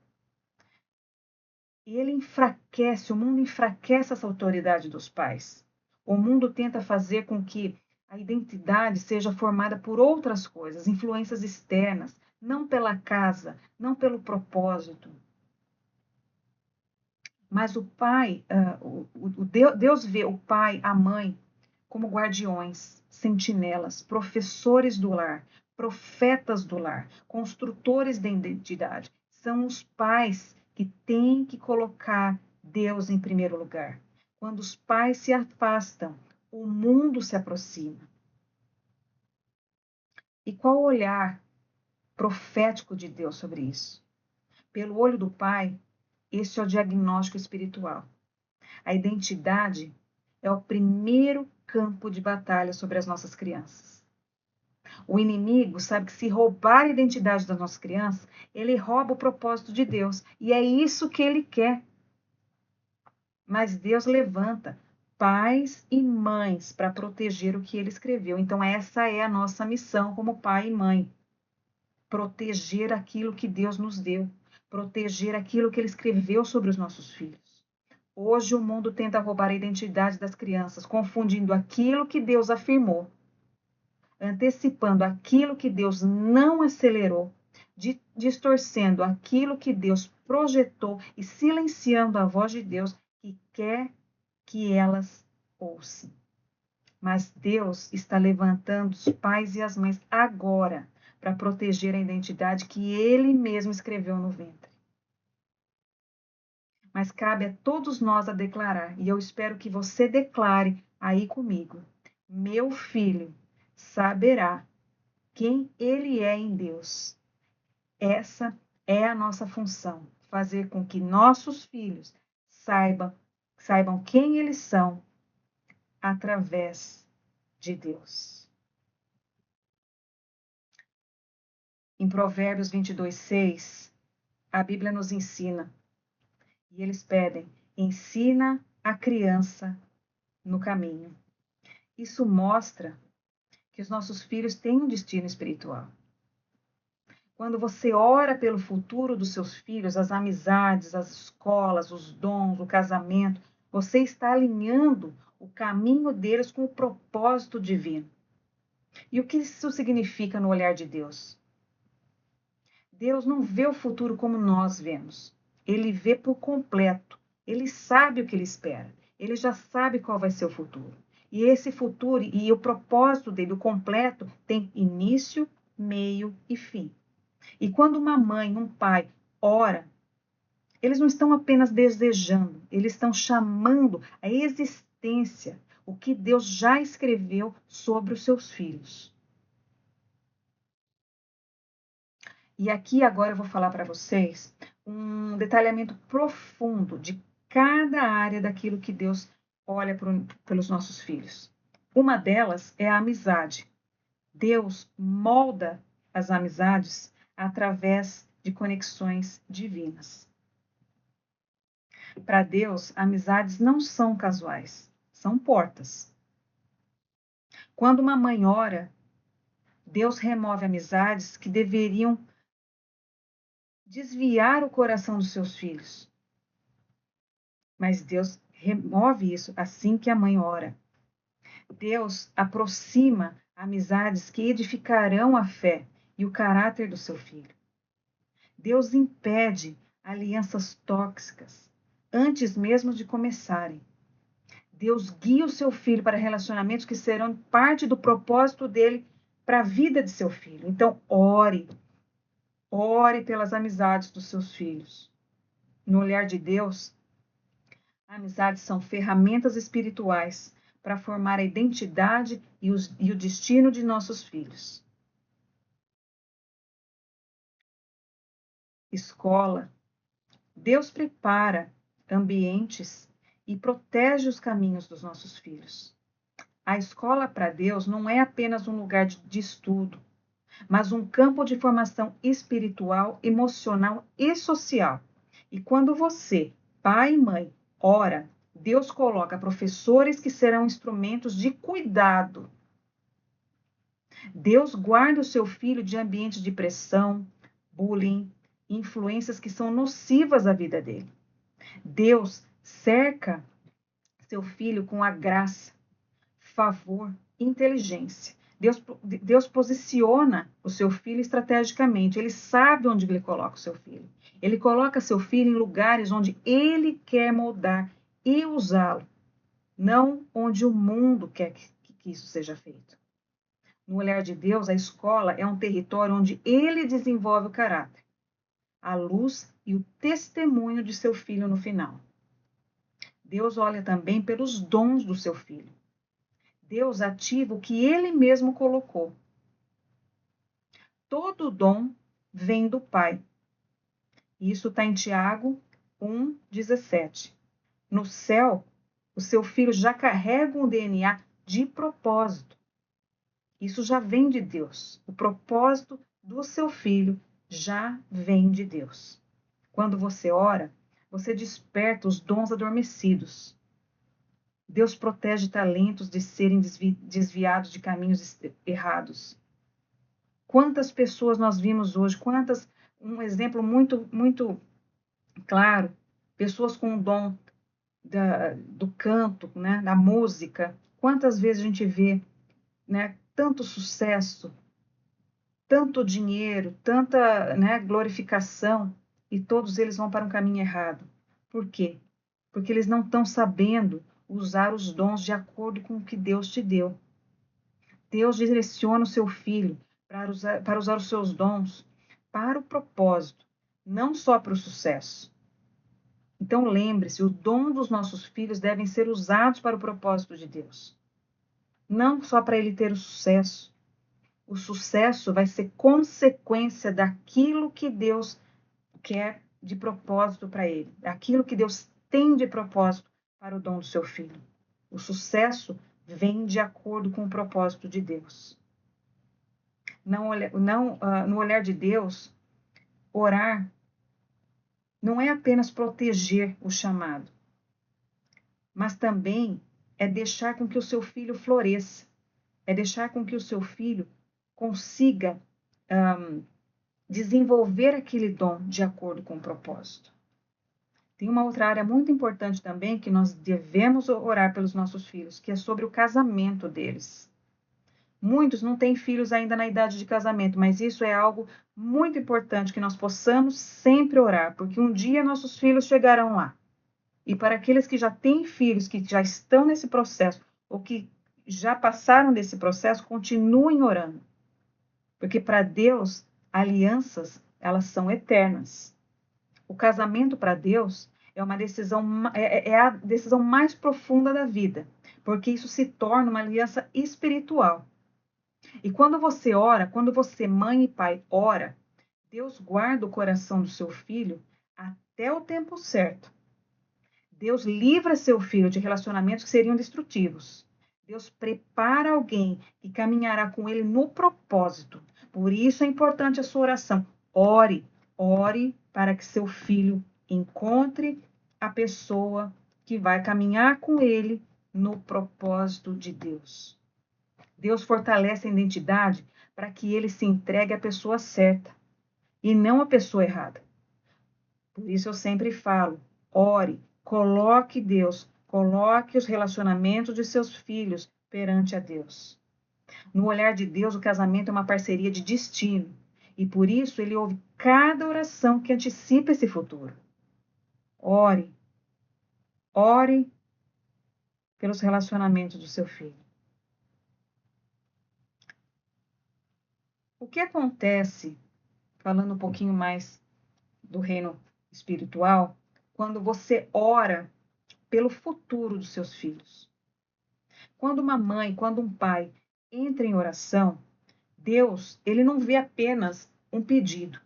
E ele enfraquece, o mundo enfraquece essa autoridade dos pais. O mundo tenta fazer com que a identidade seja formada por outras coisas, influências externas, não pela casa, não pelo propósito. Mas o pai, Deus vê o pai, a mãe, como guardiões, sentinelas, professores do lar, profetas do lar, construtores da identidade. São os pais que têm que colocar Deus em primeiro lugar. Quando os pais se afastam, o mundo se aproxima. E qual o olhar profético de Deus sobre isso? Pelo olho do pai, esse é o diagnóstico espiritual. A identidade é o primeiro campo de batalha sobre as nossas crianças. O inimigo sabe que se roubar a identidade das nossas crianças, ele rouba o propósito de Deus. E é isso que ele quer. Mas Deus levanta pais e mães para proteger o que ele escreveu. Então, essa é a nossa missão como pai e mãe. Proteger aquilo que Deus nos deu. Proteger aquilo que ele escreveu sobre os nossos filhos. Hoje o mundo tenta roubar a identidade das crianças, confundindo aquilo que Deus afirmou, antecipando aquilo que Deus não acelerou, distorcendo aquilo que Deus projetou e silenciando a voz de Deus que quer que elas ouçam. Mas Deus está levantando os pais e as mães agora para proteger a identidade que Ele mesmo escreveu no ventre. Mas cabe a todos nós a declarar, e eu espero que você declare aí comigo: meu filho saberá quem ele é em Deus. Essa é a nossa função, fazer com que nossos filhos saibam quem eles são através de Deus. Em Provérbios 22:6, a Bíblia nos ensina, e eles pedem: ensina a criança no caminho. Isso mostra que os nossos filhos têm um destino espiritual. Quando você ora pelo futuro dos seus filhos, as amizades, as escolas, os dons, o casamento, você está alinhando o caminho deles com o propósito divino. E o que isso significa no olhar de Deus? Deus não vê o futuro como nós vemos. Ele vê por completo. Ele sabe o que ele espera. Ele já sabe qual vai ser o futuro. E esse futuro e o propósito dele, o completo, tem início, meio e fim. E quando uma mãe, um pai ora, eles não estão apenas desejando, eles estão chamando a existência o que Deus já escreveu sobre os seus filhos. E aqui agora eu vou falar para vocês um detalhamento profundo de cada área daquilo que Deus olha pelos nossos filhos. Uma delas é a amizade. Deus molda as amizades através de conexões divinas. Para Deus, amizades não são casuais, são portas. Quando uma mãe ora, Deus remove amizades que deveriam desviar o coração dos seus filhos. Mas Deus remove isso assim que a mãe ora. Deus aproxima amizades que edificarão a fé e o caráter do seu filho. Deus impede alianças tóxicas antes mesmo de começarem. Deus guia o seu filho para relacionamentos que serão parte do propósito dele para a vida de seu filho. Então, ore. Ore pelas amizades dos seus filhos. No olhar de Deus, amizades são ferramentas espirituais para formar a identidade e o destino de nossos filhos. Escola. Deus prepara ambientes e protege os caminhos dos nossos filhos. A escola para Deus não é apenas um lugar de estudo, mas um campo de formação espiritual, emocional e social. E quando você, pai e mãe, ora, Deus coloca professores que serão instrumentos de cuidado. Deus guarda o seu filho de ambientes de pressão, bullying, influências que são nocivas à vida dele. Deus cerca seu filho com a graça, favor, inteligência. Deus posiciona o seu filho estrategicamente. Ele sabe onde ele coloca o seu filho. Ele coloca seu filho em lugares onde ele quer moldar e usá-lo, não onde o mundo quer que isso seja feito. No olhar de Deus, a escola é um território onde ele desenvolve o caráter, a luz e o testemunho de seu filho no final. Deus olha também pelos dons do seu filho. Deus ativa o que ele mesmo colocou. Todo dom vem do Pai. Isso está em Tiago 1,17. No céu, o seu filho já carrega um DNA de propósito. Isso já vem de Deus. O propósito do seu filho já vem de Deus. Quando você ora, você desperta os dons adormecidos. Deus protege talentos de serem desviados de caminhos errados. Quantas pessoas nós vimos hoje, um exemplo muito claro, pessoas com o dom do canto, né, da música. Quantas vezes a gente vê, né, tanto sucesso, tanto dinheiro, tanta, né, glorificação, e todos eles vão para um caminho errado. Por quê? Porque eles não estão sabendo usar os dons de acordo com o que Deus te deu. Deus direciona o seu filho para usar os seus dons para o propósito, não só para o sucesso. Então lembre-se, o dom dos nossos filhos devem ser usados para o propósito de Deus. Não só para ele ter o sucesso. O sucesso vai ser consequência daquilo que Deus quer de propósito para ele, daquilo que Deus tem de propósito para o dom do seu filho. O sucesso vem de acordo com o propósito de Deus. No olhar de Deus, orar não é apenas proteger o chamado, mas também é deixar com que o seu filho floresça, é deixar com que o seu filho consiga desenvolver aquele dom de acordo com o propósito. Tem uma outra área muito importante também que nós devemos orar pelos nossos filhos, que é sobre o casamento deles. Muitos não têm filhos ainda na idade de casamento, mas isso é algo muito importante que nós possamos sempre orar, porque um dia nossos filhos chegarão lá. E para aqueles que já têm filhos, que já estão nesse processo, ou que já passaram desse processo, continuem orando. Porque para Deus, alianças, elas são eternas. O casamento para Deus é uma decisão, é a decisão mais profunda da vida, porque isso se torna uma aliança espiritual. E quando você ora, quando você, mãe e pai, ora, Deus guarda o coração do seu filho até o tempo certo. Deus livra seu filho de relacionamentos que seriam destrutivos. Deus prepara alguém que caminhará com ele no propósito. Por isso é importante a sua oração. Ore, ore para que seu filho encontre a pessoa que vai caminhar com ele no propósito de Deus. Deus fortalece a identidade para que ele se entregue à pessoa certa e não à pessoa errada. Por isso eu sempre falo, ore, coloque Deus, coloque os relacionamentos de seus filhos perante a Deus. No olhar de Deus, o casamento é uma parceria de destino e por isso ele ouve cada oração que antecipa esse futuro. Ore, ore pelos relacionamentos do seu filho. O que acontece, falando um pouquinho mais do reino espiritual, quando você ora pelo futuro dos seus filhos? Quando uma mãe, quando um pai entra em oração, Deus, ele não vê apenas um pedido,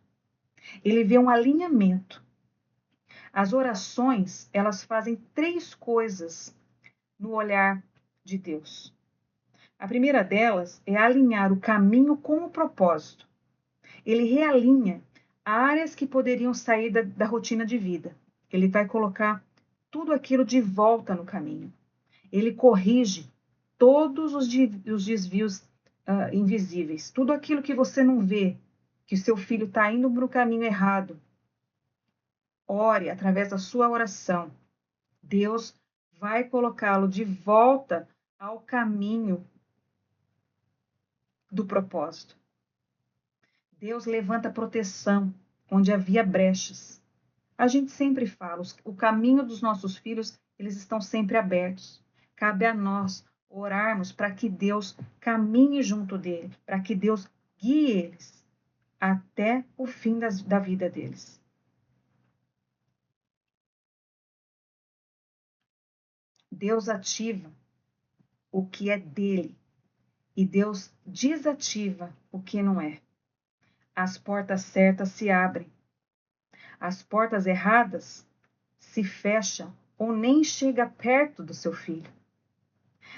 ele vê um alinhamento. As orações, elas fazem três coisas no olhar de Deus. A primeira delas é alinhar o caminho com o propósito. Ele realinha áreas que poderiam sair da rotina de vida. Ele vai colocar tudo aquilo de volta no caminho. Ele corrige todos os desvios invisíveis. Tudo aquilo que você não vê, que seu filho está indo para o caminho errado. Ore através da sua oração. Deus vai colocá-lo de volta ao caminho do propósito. Deus levanta proteção onde havia brechas. A gente sempre fala, o caminho dos nossos filhos, eles estão sempre abertos. Cabe a nós orarmos para que Deus caminhe junto dele, para que Deus guie eles até o fim da vida deles. Deus ativa o que é dele e Deus desativa o que não é. As portas certas se abrem. As portas erradas se fecham ou nem chega perto do seu filho.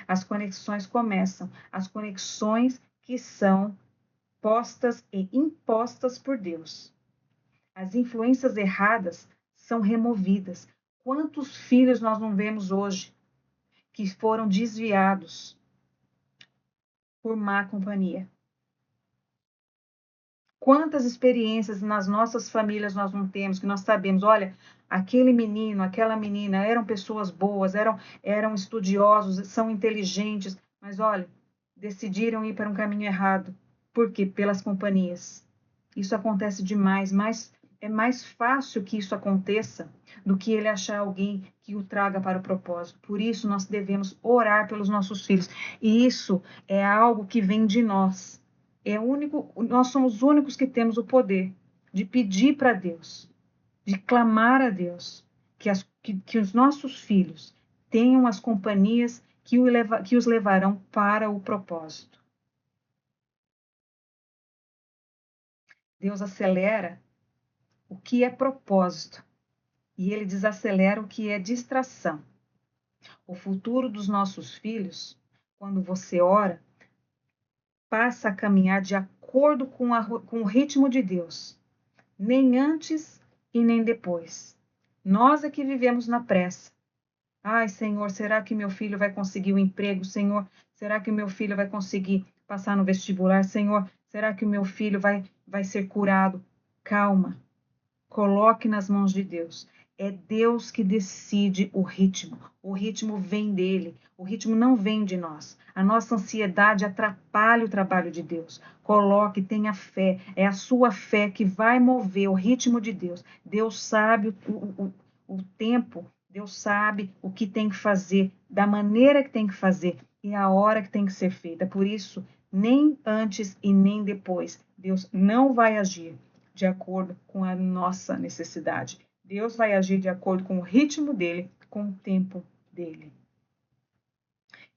As conexões começam, as conexões que são postas e impostas por Deus. As influências erradas são removidas. Quantos filhos nós não vemos hoje que foram desviados por má companhia? Quantas experiências nas nossas famílias nós não temos, que nós sabemos, olha, aquele menino, aquela menina eram pessoas boas, eram estudiosos, são inteligentes, mas olha, decidiram ir para um caminho errado. Por quê? Pelas companhias. Isso acontece demais, mas é mais fácil que isso aconteça do que ele achar alguém que o traga para o propósito. Por isso nós devemos orar pelos nossos filhos. E isso é algo que vem de nós. Nós somos os únicos que temos o poder de pedir para Deus, de clamar a Deus, que os nossos filhos tenham as companhias que os levarão para o propósito. Deus acelera o que é propósito e ele desacelera o que é distração. O futuro dos nossos filhos, quando você ora, passa a caminhar de acordo com o ritmo de Deus, nem antes e nem depois. Nós é que vivemos na pressa. Ai, Senhor, será que meu filho vai conseguir um emprego? Senhor, será que meu filho vai conseguir passar no vestibular? Senhor, será que o meu filho vai ser curado? Calma, coloque nas mãos de Deus. É Deus que decide o ritmo. O ritmo vem dele. O ritmo não vem de nós. A nossa ansiedade atrapalha o trabalho de Deus. Coloque, tenha fé. É a sua fé que vai mover o ritmo de Deus. Deus sabe o tempo. Deus sabe o que tem que fazer, da maneira que tem que fazer e a hora que tem que ser feita. Por isso, nem antes e nem depois, Deus não vai agir de acordo com a nossa necessidade. Deus vai agir de acordo com o ritmo dele, com o tempo dele.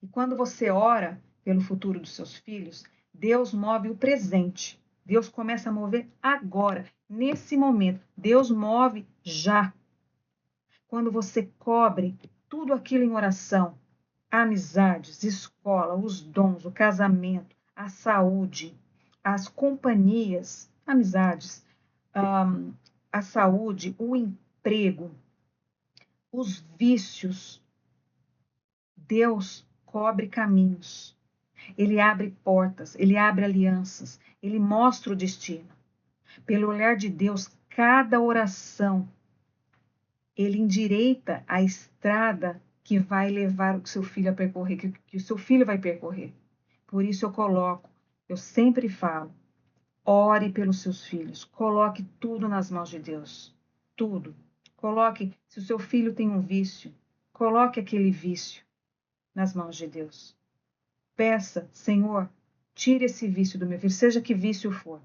E quando você ora pelo futuro dos seus filhos, Deus move o presente. Deus começa a mover agora, nesse momento. Deus move já. Quando você cobre tudo aquilo em oração, amizades, escola, os dons, o casamento, a saúde, as companhias, amizades, a saúde, o emprego, os vícios, Deus cobre caminhos. Ele abre portas, ele abre alianças, ele mostra o destino. Pelo olhar de Deus, cada oração, ele endireita a estrada que vai levar o seu filho a percorrer, que o seu filho vai percorrer. Por isso eu sempre falo, ore pelos seus filhos, coloque tudo nas mãos de Deus, tudo. Coloque, se o seu filho tem um vício, coloque aquele vício nas mãos de Deus. Peça, Senhor, tire esse vício do meu filho, seja que vício for.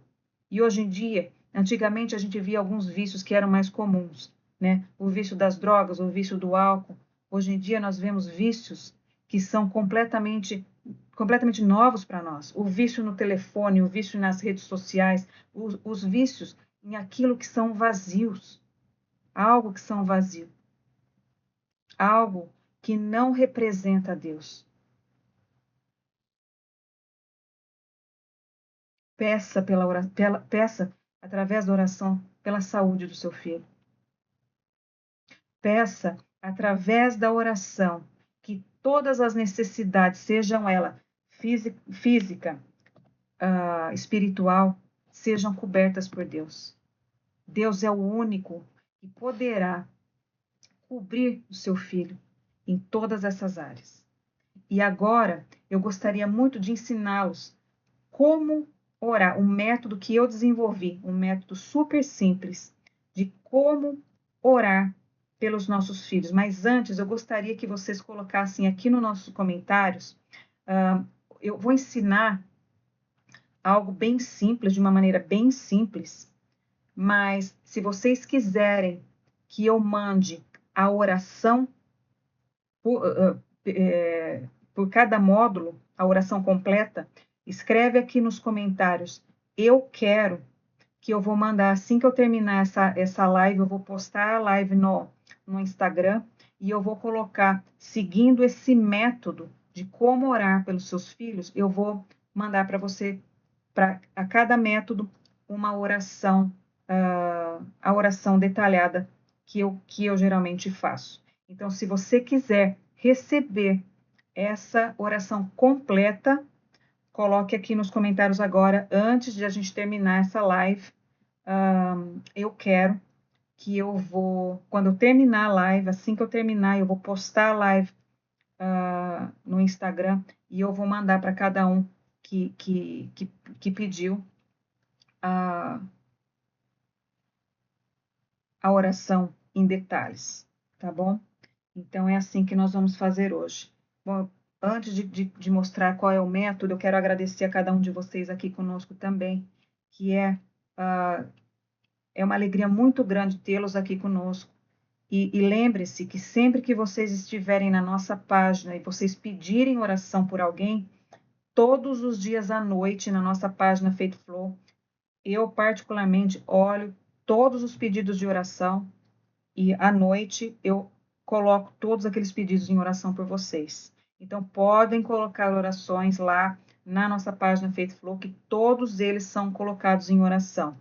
E hoje em dia, antigamente a gente via alguns vícios que eram mais comuns, né? O vício das drogas, o vício do álcool. Hoje em dia nós vemos vícios que são completamente novos para nós. O vício no telefone, o vício nas redes sociais, os vícios em aquilo que são vazios. Algo que são vazio. Algo que não representa a Deus. peça através da oração pela saúde do seu filho. Peça através da oração que todas as necessidades, sejam elas física, espiritual, sejam cobertas por Deus. Deus é o único que poderá cobrir o seu filho em todas essas áreas. E agora eu gostaria muito de ensiná-los como orar, um método que eu desenvolvi, um método super simples de como orar pelos nossos filhos. Mas antes, eu gostaria que vocês colocassem aqui nos nossos comentários. Eu vou ensinar algo bem simples, de uma maneira bem simples, mas se vocês quiserem que eu mande a oração por cada módulo, a oração completa, escreve aqui nos comentários, eu quero, que eu vou mandar assim que eu terminar essa live, eu vou postar a live no Instagram e eu vou colocar, seguindo esse método de como orar pelos seus filhos, eu vou mandar para você, a cada método, uma oração, a oração detalhada que eu geralmente faço. Então, se você quiser receber essa oração completa, coloque aqui nos comentários agora, antes de a gente terminar essa live. Eu quero que eu vou, quando eu terminar a live, assim que eu terminar, eu vou postar a live no Instagram e eu vou mandar para cada um que pediu a oração em detalhes, tá bom? Então, é assim que nós vamos fazer hoje. Bom, antes de mostrar qual é o método, eu quero agradecer a cada um de vocês aqui conosco também, que é uma alegria muito grande tê-los aqui conosco. E lembre-se que sempre que vocês estiverem na nossa página e vocês pedirem oração por alguém, todos os dias à noite na nossa página Faith Flow, eu particularmente olho todos os pedidos de oração e à noite eu coloco todos aqueles pedidos em oração por vocês. Então, podem colocar orações lá na nossa página Faith Flow, que todos eles são colocados em oração.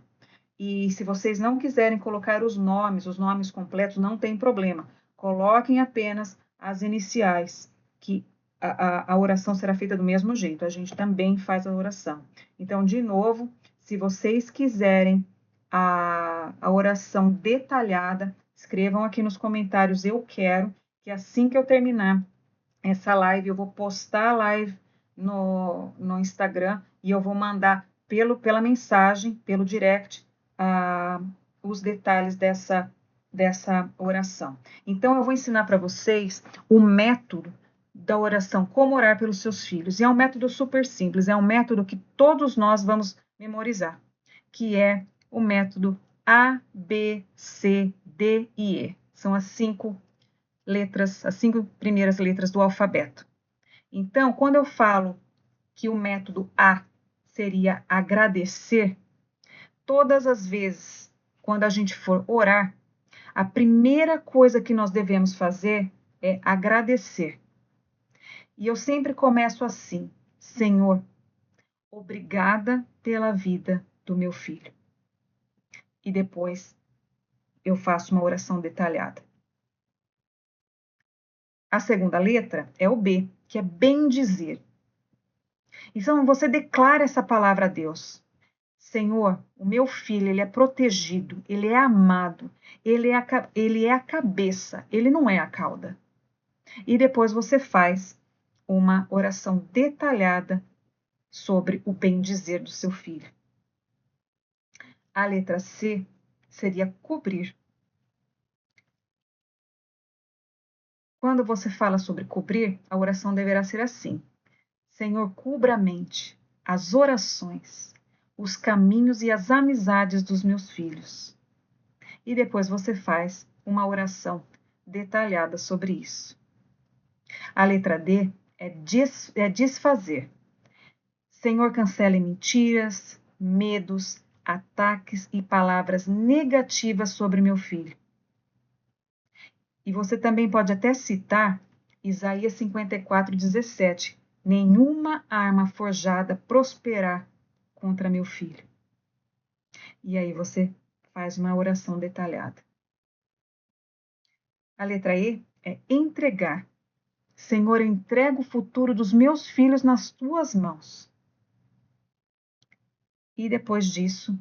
E se vocês não quiserem colocar os nomes completos, não tem problema. Coloquem apenas as iniciais, que a oração será feita do mesmo jeito. A gente também faz a oração. Então, de novo, se vocês quiserem a oração detalhada, escrevam aqui nos comentários, eu quero, que assim que eu terminar essa live, eu vou postar a live no Instagram e eu vou mandar pela mensagem, pelo direct, os detalhes dessa oração. Então, eu vou ensinar para vocês o método da oração, como orar pelos seus filhos. E é um método super simples, é um método que todos nós vamos memorizar, que é o método A, B, C, D e E. São as 5 primeiras letras do alfabeto. Então, quando eu falo que o método A seria agradecer, todas as vezes, quando a gente for orar, a primeira coisa que nós devemos fazer é agradecer. E eu sempre começo assim: Senhor, obrigada pela vida do meu filho. E depois eu faço uma oração detalhada. A segunda letra é o B, que é bendizer. Então, você declara essa palavra a Deus. Senhor, o meu filho, ele é protegido, ele é amado, ele é a cabeça, ele não é a cauda. E depois você faz uma oração detalhada sobre o bem-dizer do seu filho. A letra C seria cobrir. Quando você fala sobre cobrir, a oração deverá ser assim: Senhor, cubra a mente, as orações, os caminhos e as amizades dos meus filhos. E depois você faz uma oração detalhada sobre isso. A letra D é desfazer. Senhor, cancele mentiras, medos, ataques e palavras negativas sobre meu filho. E você também pode até citar Isaías 54:17. Nenhuma arma forjada prosperará contra meu filho. E aí você faz uma oração detalhada. A letra E é entregar. Senhor, eu entrego o futuro dos meus filhos nas tuas mãos. E depois disso,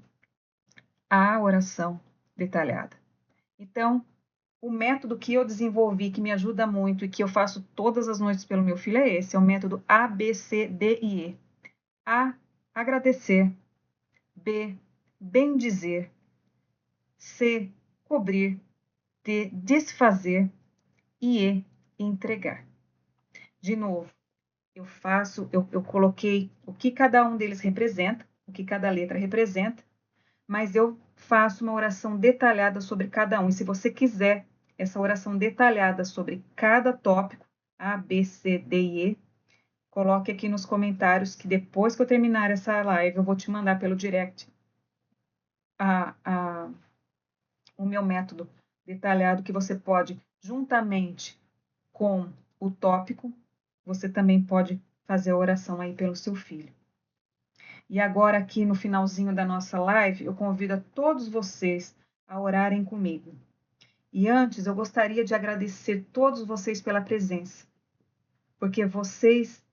a oração detalhada. Então, o método que eu desenvolvi, que me ajuda muito e que eu faço todas as noites pelo meu filho é esse, é o método ABCDIE. A, agradecer. B, bendizer. C, cobrir. D, desfazer. E E, entregar. De novo, eu coloquei o que cada um deles representa, o que cada letra representa, mas eu faço uma oração detalhada sobre cada um. E se você quiser essa oração detalhada sobre cada tópico, A, B, C, D e E, coloque aqui nos comentários que depois que eu terminar essa live, eu vou te mandar pelo direct o meu método detalhado que você pode, juntamente com o tópico, você também pode fazer a oração aí pelo seu filho. E agora aqui no finalzinho da nossa live, eu convido a todos vocês a orarem comigo. E antes, eu gostaria de agradecer todos vocês pela presença, porque vocês,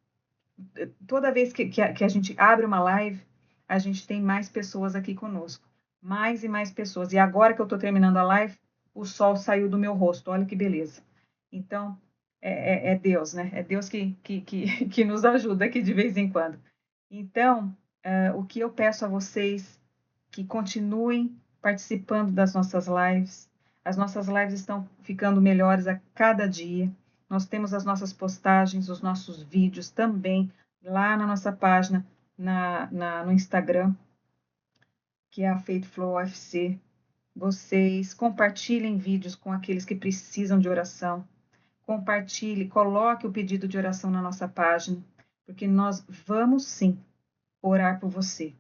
toda vez que a gente abre uma live, a gente tem mais pessoas aqui conosco, mais e mais pessoas. E agora que eu estou terminando a live, o sol saiu do meu rosto, olha que beleza. Então, é Deus, né? É Deus que nos ajuda aqui de vez em quando. Então, o que eu peço a vocês, que continuem participando das nossas lives. As nossas lives estão ficando melhores a cada dia. Nós temos as nossas postagens, os nossos vídeos também lá na nossa página no Instagram, que é a Faith Flow UFC. Vocês compartilhem vídeos com aqueles que precisam de oração. Compartilhe, coloque o pedido de oração na nossa página, porque nós vamos sim orar por você.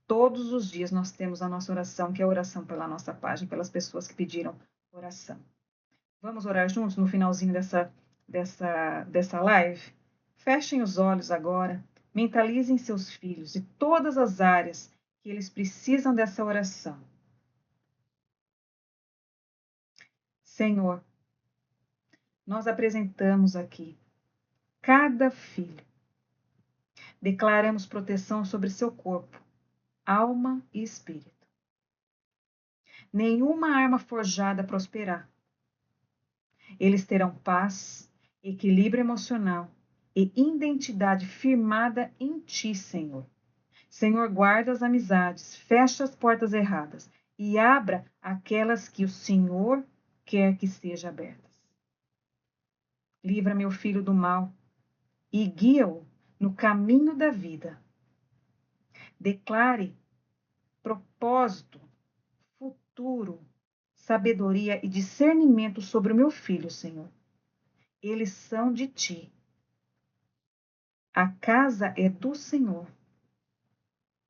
Todos os dias nós temos a nossa oração, que é a oração pela nossa página, pelas pessoas que pediram oração. Vamos orar juntos no finalzinho dessa live? Fechem os olhos agora, mentalizem seus filhos e todas as áreas que eles precisam dessa oração. Senhor, nós apresentamos aqui cada filho. Declaramos proteção sobre seu corpo, alma e espírito. Nenhuma arma forjada prosperará. Eles terão paz, equilíbrio emocional e identidade firmada em ti, Senhor. Senhor, guarda as amizades, fecha as portas erradas e abra aquelas que o Senhor quer que sejam abertas. Livra meu filho do mal e guia-o no caminho da vida. Declare propósito, futuro, sabedoria e discernimento sobre o meu filho, Senhor. Eles são de ti. A casa é do Senhor.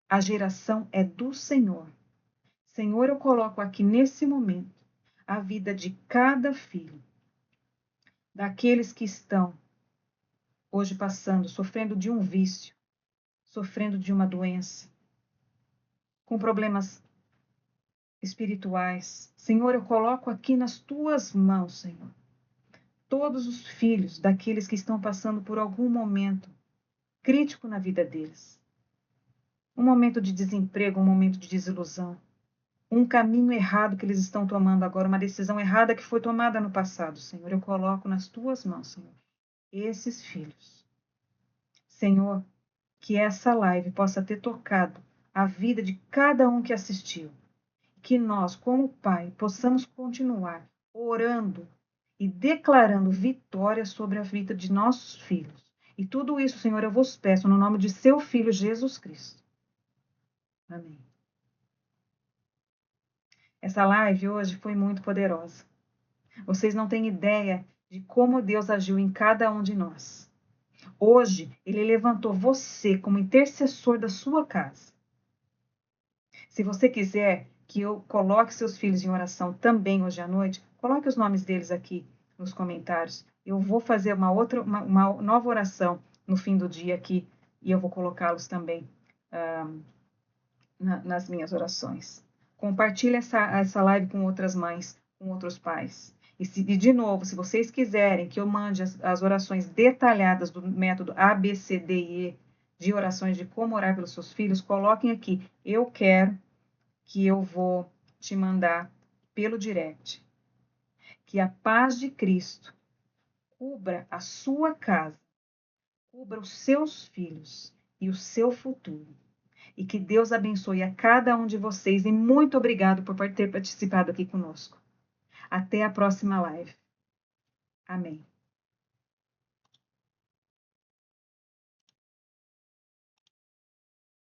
A geração é do Senhor. Senhor, eu coloco aqui nesse momento a vida de cada filho, daqueles que estão hoje passando, sofrendo de um vício, sofrendo de uma doença, com problemas espirituais. Senhor, eu coloco aqui nas tuas mãos, Senhor, todos os filhos daqueles que estão passando por algum momento crítico na vida deles. Um momento de desemprego, um momento de desilusão, um caminho errado que eles estão tomando agora, uma decisão errada que foi tomada no passado, Senhor. Eu coloco nas tuas mãos, Senhor, esses filhos. Senhor, que essa live possa ter tocado a vida de cada um que assistiu. Que nós, como Pai, possamos continuar orando e declarando vitória sobre a vida de nossos filhos. E tudo isso, Senhor, eu vos peço no nome de seu Filho Jesus Cristo. Amém. Essa live hoje foi muito poderosa. Vocês não têm ideia de como Deus agiu em cada um de nós. Hoje, Ele levantou você como intercessor da sua casa. Se você quiser que eu coloque seus filhos em oração também hoje à noite, coloque os nomes deles aqui nos comentários. Eu vou fazer uma nova oração no fim do dia aqui e eu vou colocá-los também nas minhas orações. Compartilhe essa live com outras mães, com outros pais. E de novo, se vocês quiserem que eu mande as orações detalhadas do método ABCDE, de orações de como orar pelos seus filhos, coloquem aqui. Eu quero que eu vou te mandar pelo direct. Que a paz de Cristo cubra a sua casa, cubra os seus filhos e o seu futuro. E que Deus abençoe a cada um de vocês. E muito obrigado por ter participado aqui conosco. Até a próxima live. Amém.